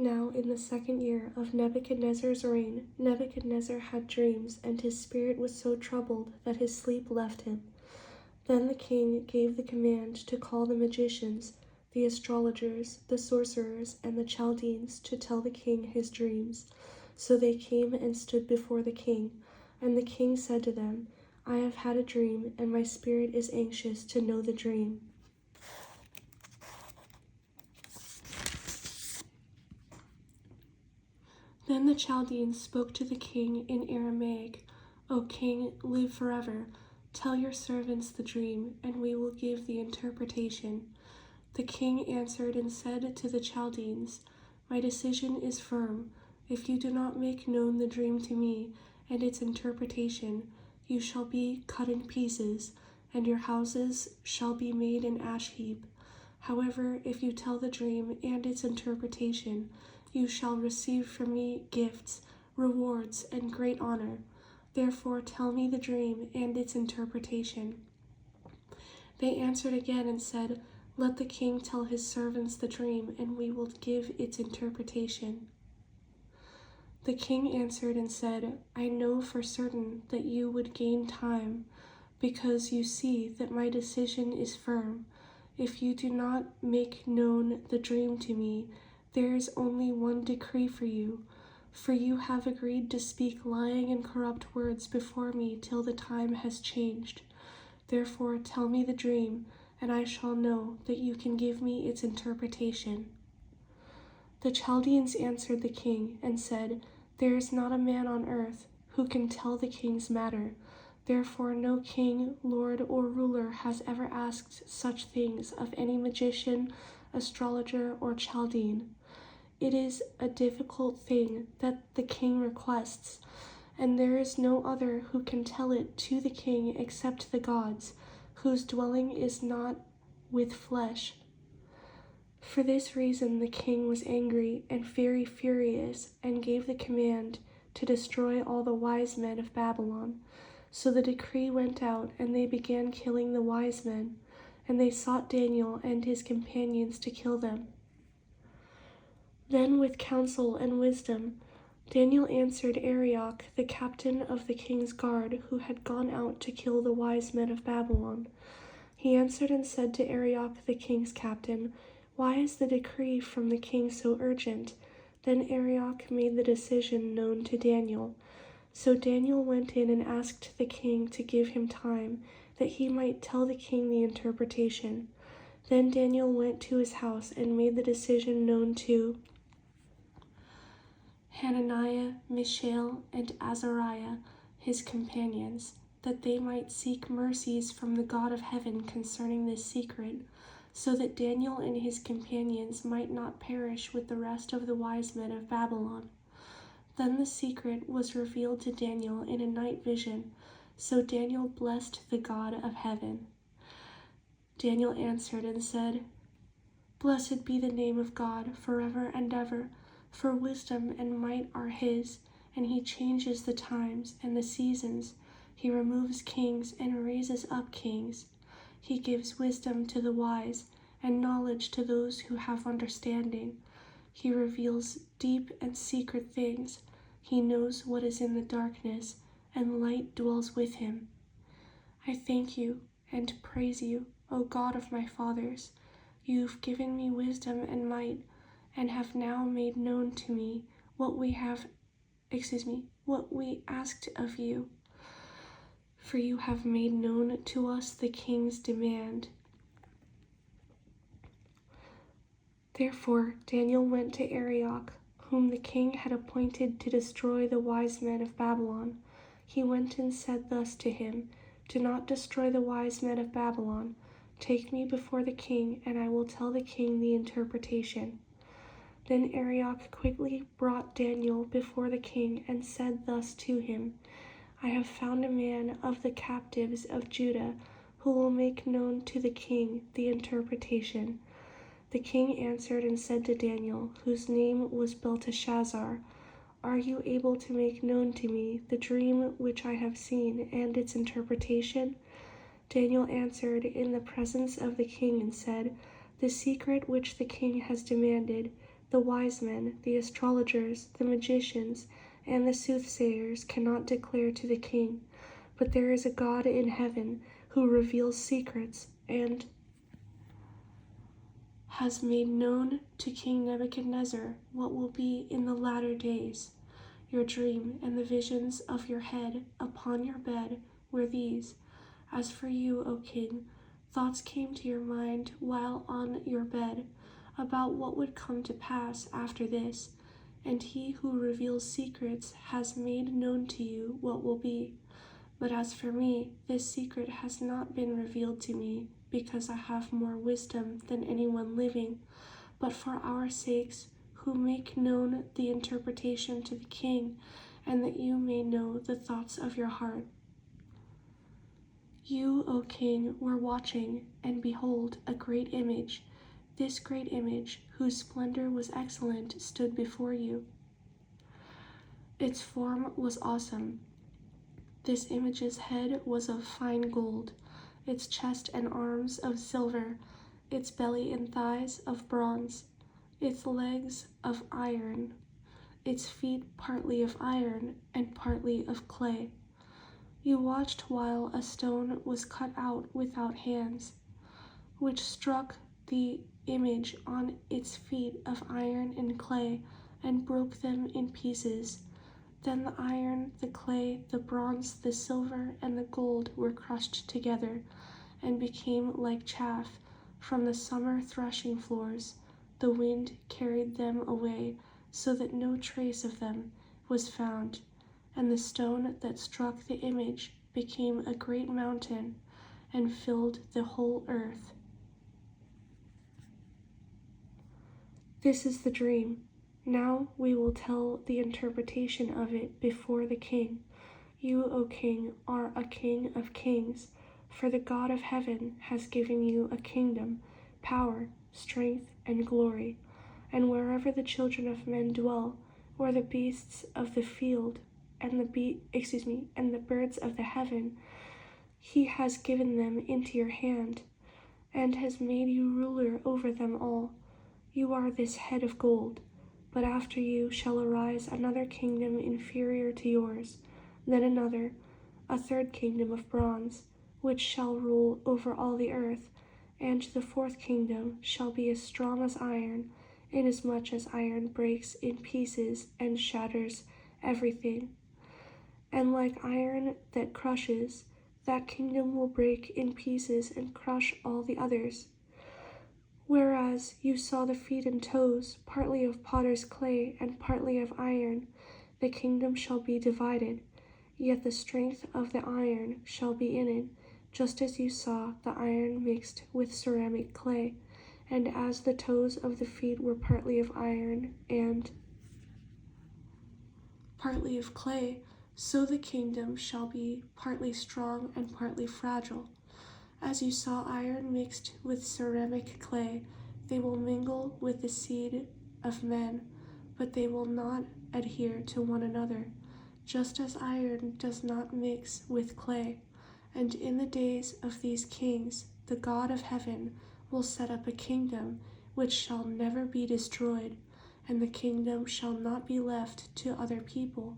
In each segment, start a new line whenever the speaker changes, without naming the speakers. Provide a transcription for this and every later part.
Now in the 2nd year of Nebuchadnezzar's reign, Nebuchadnezzar had dreams, and his spirit was so troubled that his sleep left him. Then the king gave the command to call the magicians, the astrologers, the sorcerers, and the Chaldeans to tell the king his dreams. So they came and stood before the king, and the king said to them, I have had a dream, and my spirit is anxious to know the dream. Then the Chaldeans spoke to the king in Aramaic, O king, live forever. Tell your servants the dream, and we will give the interpretation. The king answered and said to the Chaldeans, My decision is firm. If you do not make known the dream to me and its interpretation, you shall be cut in pieces, and your houses shall be made an ash heap. However, if you tell the dream and its interpretation, you shall receive from me gifts, rewards, and great honor. Therefore tell me the dream and its interpretation. They answered again and said, Let the king tell his servants the dream, and we will give its interpretation. The king answered and said, I know for certain that you would gain time, because you see that my decision is firm. If you do not make known the dream to me, there is only one decree for you have agreed to speak lying and corrupt words before me till the time has changed. Therefore tell me the dream, and I shall know that you can give me its interpretation. The Chaldeans answered the king and said, There is not a man on earth who can tell the king's matter. Therefore no king, lord, or ruler has ever asked such things of any magician, astrologer, or Chaldean. It is a difficult thing that the king requests, and there is no other who can tell it to the king except the gods, whose dwelling is not with flesh. For this reason the king was angry and very furious, and gave the command to destroy all the wise men of Babylon. So the decree went out, and they began killing the wise men, and they sought Daniel and his companions to kill them. Then with counsel and wisdom, Daniel answered Arioch, the captain of the king's guard, who had gone out to kill the wise men of Babylon. He answered and said to Arioch, the king's captain, Why is the decree from the king so urgent? Then Arioch made the decision known to Daniel. So Daniel went in and asked the king to give him time, that he might tell the king the interpretation. Then Daniel went to his house and made the decision known to Hananiah, Mishael, and Azariah, his companions, that they might seek mercies from the God of heaven concerning this secret, so that Daniel and his companions might not perish with the rest of the wise men of Babylon. Then the secret was revealed to Daniel in a night vision, so Daniel blessed the God of heaven. Daniel answered and said, Blessed be the name of God forever and ever, for wisdom and might are his, and he changes the times and the seasons. He removes kings and raises up kings. He gives wisdom to the wise, and knowledge to those who have understanding. He reveals deep and secret things. He knows what is in the darkness, and light dwells with him. I thank you and praise you, O God of my fathers. You've given me wisdom and might, and have now made known to me what we asked of you. For you have made known to us the king's demand. Therefore Daniel went to Arioch, whom the king had appointed to destroy the wise men of Babylon. He went and said thus to him, Do not destroy the wise men of Babylon. Take me before the king, and I will tell the king the interpretation. Then Arioch quickly brought Daniel before the king and said thus to him, I have found a man of the captives of Judah who will make known to the king the interpretation. The king answered and said to Daniel, whose name was Belteshazzar, Are you able to make known to me the dream which I have seen and its interpretation? Daniel answered in the presence of the king and said, The secret which the king has demanded, The wise men, the astrologers, the magicians, and the soothsayers cannot declare to the king, but there is a God in heaven who reveals secrets and has made known to King Nebuchadnezzar what will be in the latter days. Your dream and the visions of your head upon your bed were these. As for you, O king, thoughts came to your mind while on your bed about what would come to pass after this, and he who reveals secrets has made known to you what will be. But as for me, this secret has not been revealed to me, because I have more wisdom than anyone living, but for our sakes who make known the interpretation to the king, and that you may know the thoughts of your heart. You, O king, were watching, and behold, a great image. This great image, whose splendor was excellent, stood before you. Its form was awesome. This image's head was of fine gold, its chest and arms of silver, its belly and thighs of bronze, its legs of iron, its feet partly of iron and partly of clay. You watched while a stone was cut out without hands, which struck the image on its feet of iron and clay and broke them in pieces. Then the iron, the clay, the bronze, the silver, and the gold were crushed together and became like chaff from the summer threshing floors. The wind carried them away so that no trace of them was found. And the stone that struck the image became a great mountain and filled the whole earth. This is the dream. Now we will tell the interpretation of it before the king. You, O king, are a king of kings, for the God of heaven has given you a kingdom, power, strength, and glory. And wherever the children of men dwell, or the beasts of the field, and the birds of the heaven, he has given them into your hand, and has made you ruler over them all. You are this head of gold. But after you shall arise another kingdom inferior to yours, then another, a third kingdom of bronze, which shall rule over all the earth, and the fourth kingdom shall be as strong as iron, inasmuch as iron breaks in pieces and shatters everything. And like iron that crushes, that kingdom will break in pieces and crush all the others. Whereas you saw the feet and toes, partly of potter's clay and partly of iron, the kingdom shall be divided, yet the strength of the iron shall be in it, just as you saw the iron mixed with ceramic clay, and as the toes of the feet were partly of iron and partly of clay, so the kingdom shall be partly strong and partly fragile. As you saw iron mixed with ceramic clay, they will mingle with the seed of men, but they will not adhere to one another, just as iron does not mix with clay. And in the days of these kings, the God of heaven will set up a kingdom which shall never be destroyed, and the kingdom shall not be left to other people.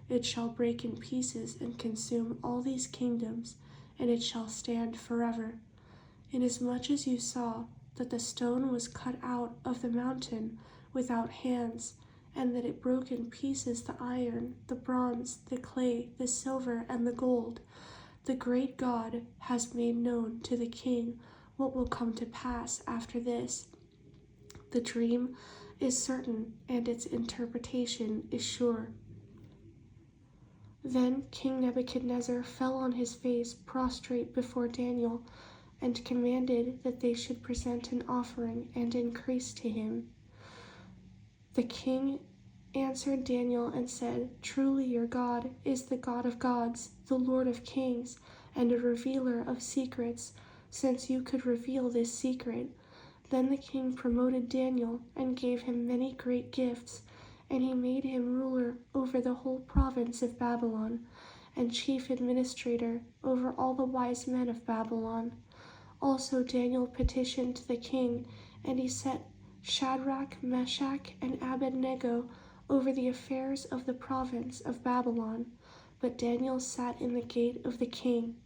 It shall break in pieces and consume all these kingdoms, and it shall stand forever. Inasmuch as you saw that the stone was cut out of the mountain without hands, and that it broke in pieces the iron, the bronze, the clay, the silver, and the gold, the great God has made known to the king what will come to pass after this. The dream is certain, and its interpretation is sure. Then King Nebuchadnezzar fell on his face prostrate before Daniel, and commanded that they should present an offering and increase to him. The king answered Daniel and said, Truly your God is the God of gods, the Lord of kings, and a revealer of secrets, since you could reveal this secret. Then the king promoted Daniel and gave him many great gifts, and he made him ruler over the whole province of Babylon, and chief administrator over all the wise men of Babylon. Also Daniel petitioned the king, and he set Shadrach, Meshach, and Abednego over the affairs of the province of Babylon. But Daniel sat in the gate of the king.